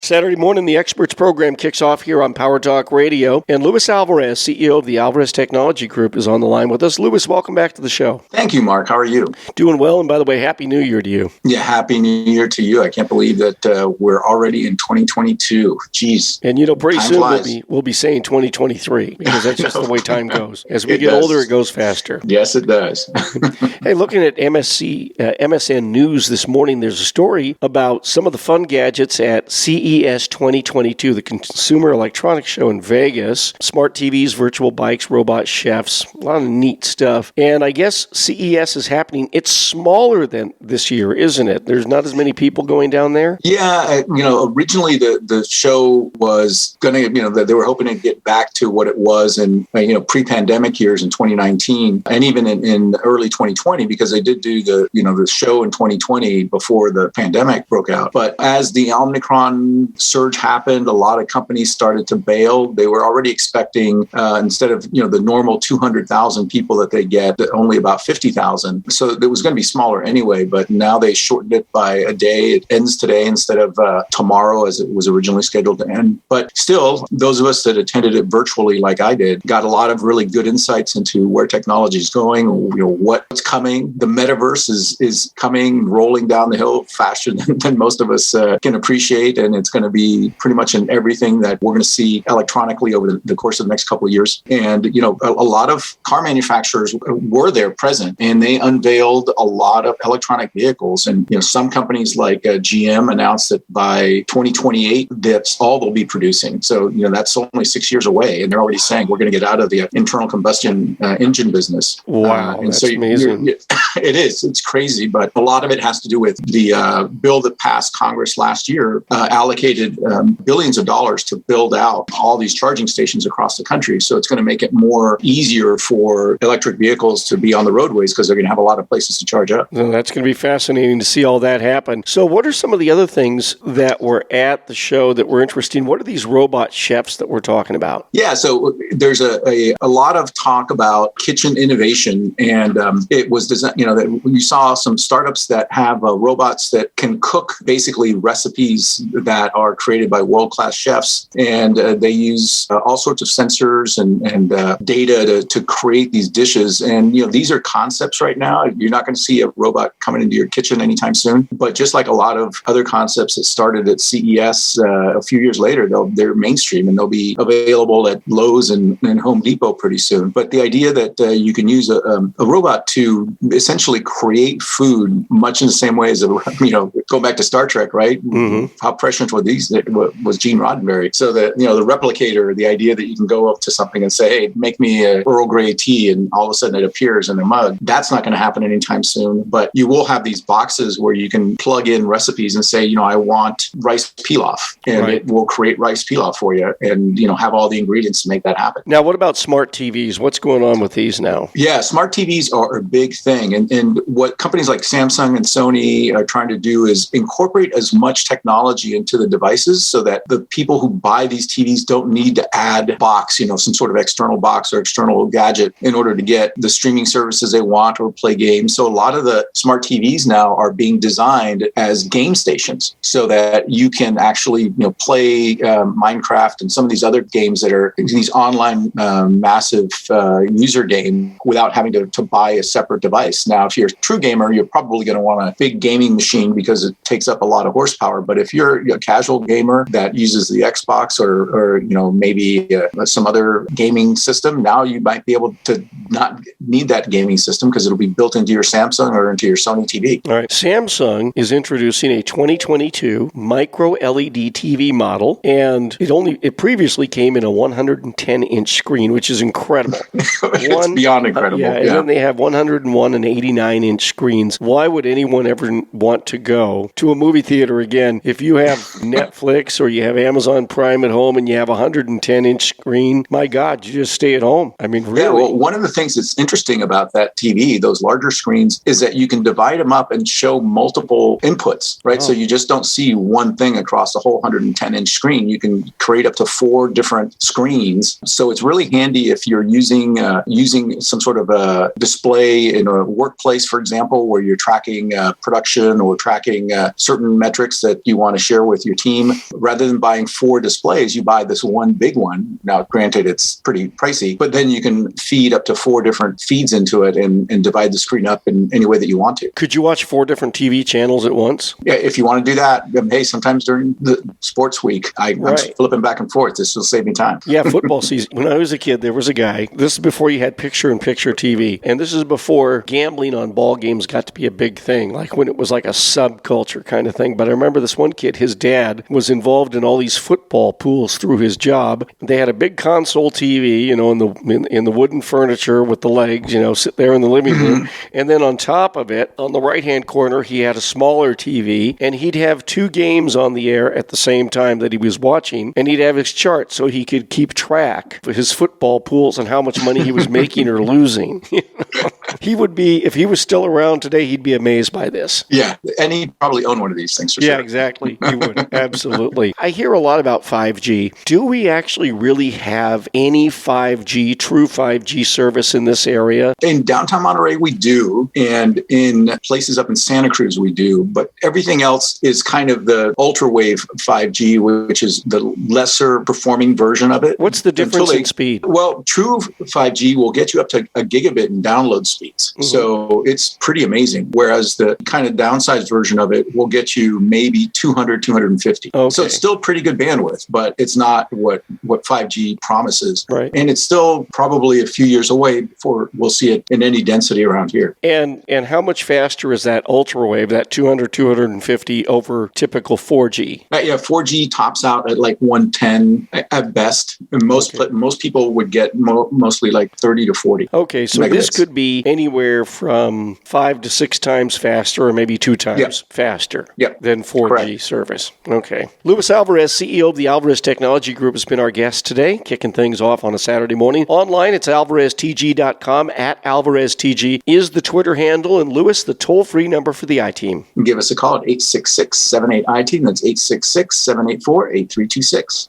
Saturday morning, the Experts program kicks off here on Power Talk Radio, and Luis Alvarez, CEO of the Alvarez Technology Group, is on the line with us. Luis, welcome back to the show. Thank you, Mark. How are you? Doing well, and by the way, Happy New Year to you. Yeah, Happy New Year to you. I can't believe that we're already in 2022. Jeez. And pretty soon we'll be saying 2023, because that's just the way time goes. As we get older, it goes faster. Yes, it does. Hey, looking at MSN News this morning, there's a story about some of the fun gadgets at CES 2022, the Consumer Electronics Show in Vegas. Smart TVs, virtual bikes, robot chefs, a lot of neat stuff. And I guess CES is happening. It's smaller than this year, isn't it? There's not as many people going down there? Yeah, originally the show was going to, they were hoping to get back to what it was in, pre-pandemic years in 2019 and even in early 2020, because they did do the show in 2020 before the pandemic broke out. But as the Omnicom surge happened, a lot of companies started to bail. They were already expecting, instead of, the normal 200,000 people that they get, only about 50,000. So it was going to be smaller anyway, but now they shortened it by a day. It ends today instead of tomorrow as it was originally scheduled to end. But still, those of us that attended it virtually like I did, got a lot of really good insights into where technology is going, what's coming. The metaverse is coming, rolling down the hill faster than most of us can appreciate. And it's going to be pretty much in everything that we're going to see electronically over the course of the next couple of years. And, a lot of car manufacturers were there present, and they unveiled a lot of electronic vehicles. And, some companies like GM announced that by 2028, that's all they'll be producing. So, that's only 6 years away. And they're already saying we're going to get out of the internal combustion engine business. Wow, that's amazing. It is. It's crazy. But a lot of it has to do with the bill that passed Congress last year, allocated billions of dollars to build out all these charging stations across the country. So it's going to make it more easier for electric vehicles to be on the roadways because they're going to have a lot of places to charge up. Well, that's going to be fascinating to see all that happen. So what are some of the other things that were at the show that were interesting? What are these robot chefs that we're talking about? Yeah, so there's a lot of talk about kitchen innovation, and it was designed, that you saw some startups that have robots that can cook basically recipes that are created by world-class chefs, and they use all sorts of sensors and data to create these dishes. And these are concepts right now. You're not going to see a robot coming into your kitchen anytime soon. But just like a lot of other concepts that started at CES, a few years later, they're mainstream and they'll be available at Lowe's and Home Depot pretty soon. But the idea that you can use a robot to essentially create food, much in the same way as go back to Star Trek, right? Mm-hmm. How prescient was Gene Roddenberry? So that the replicator, the idea that you can go up to something and say, "Hey, make me a Earl Grey tea," and all of a sudden it appears in a mug. That's not going to happen anytime soon. But you will have these boxes where you can plug in recipes and say, I want rice pilaf, and It will create rice pilaf for you, and have all the ingredients to make that happen. Now, what about smart TVs? What's going on with these now? Yeah, smart TVs are a big thing, and what companies like Samsung and Sony are trying to do is incorporate as much technology into the devices so that the people who buy these TVs don't need to add box, some sort of external box or external gadget in order to get the streaming services they want or play games. So a lot of the smart TVs now are being designed as game stations so that you can actually, play Minecraft and some of these other games that are these online massive user game without having to buy a separate device. Now, if you're a true gamer, you're probably going to want a big gaming machine because it takes up a lot of horsepower. But if you're a casual gamer that uses the Xbox or maybe some other gaming system, now you might be able to not need that gaming system because it'll be built into your Samsung or into your Sony TV. All right. Samsung is introducing a 2022 micro LED TV model, and it previously came in a 110-inch screen, which is incredible. It's beyond incredible. And then they have 101 and 89-inch screens. Why would anyone ever want to go to a movie theater again if you have Netflix or you have Amazon Prime at home and you have a 110-inch screen? My God, you just stay at home. I mean, really. Yeah, well, one of the things that's interesting about that TV, those larger screens, is that you can divide them up and show multiple inputs, right? Oh. So you just don't see one thing across the whole 110-inch screen. You can create up to 4 different screens. So it's really handy if you're using some sort of a display in a workplace, for example, where you're tracking production or tracking certain metrics that you want to share with your team. Rather than buying 4 displays, you buy this one big one. Now, granted, it's pretty pricey, but then you can feed up to 4 different feeds into it and divide the screen up in any way that you want to. Could you watch 4 different TV channels at once? Yeah, if you want to do that, hey, sometimes during the sports week, I'm flipping back and forth. This will save me time. Yeah, football season. When I was a kid, there was a guy, this is before you had picture-in-picture TV, and this is before gambling on ball games got to be a big thing, like when it was like a subculture kind of thing. But I remember this one kid, his dad was involved in all these football pools through his job. They had a big console TV, you know, in the wooden furniture with the legs, you know, sit there in the living room. And then on top of it, on the right-hand corner, he had a smaller TV, and he'd have 2 games on the air at the same time that he was watching, and he'd have his chart so he could keep track of his football pools and how much money he was making or losing. He would be, if he was still around today, he'd be amazed by this. Yeah, and he'd probably own one of these things for sure. Yeah, exactly. He would. Absolutely. I hear a lot about 5G. Do we actually really have any 5G, true 5G service in this area? In downtown Monterey, we do. And in places up in Santa Cruz, we do. But everything else is kind of the ultra-wave 5G, which is the lesser performing version of it. What's the difference in speed? Well, true 5G will get you up to a gigabit in download speeds. Mm-hmm. So it's pretty amazing. Whereas the kind of downsized version of it will get you maybe 200, 250. Okay. So it's still pretty good bandwidth, but it's not what 5G promises. Right. And it's still probably a few years away before we'll see it in any density around here. And how much faster is that ultra wave, that 200, 250 over typical 4G? Yeah, 4G tops out at like 110 at best. And most people would get mostly like 30 to 40. Okay, so megabits. This could be anywhere from 5 to 6 times faster or maybe 2 times faster than 4G service. Okay. Luis Alvarez, CEO of the Alvarez Technology Group, has been our guest today, kicking things off on a Saturday morning. Online, it's alvareztg.com. At AlvarezTG is the Twitter handle. And Luis, the toll-free number for the I-Team. Give us a call at 866-78-I-Team. That's 866-784-8326.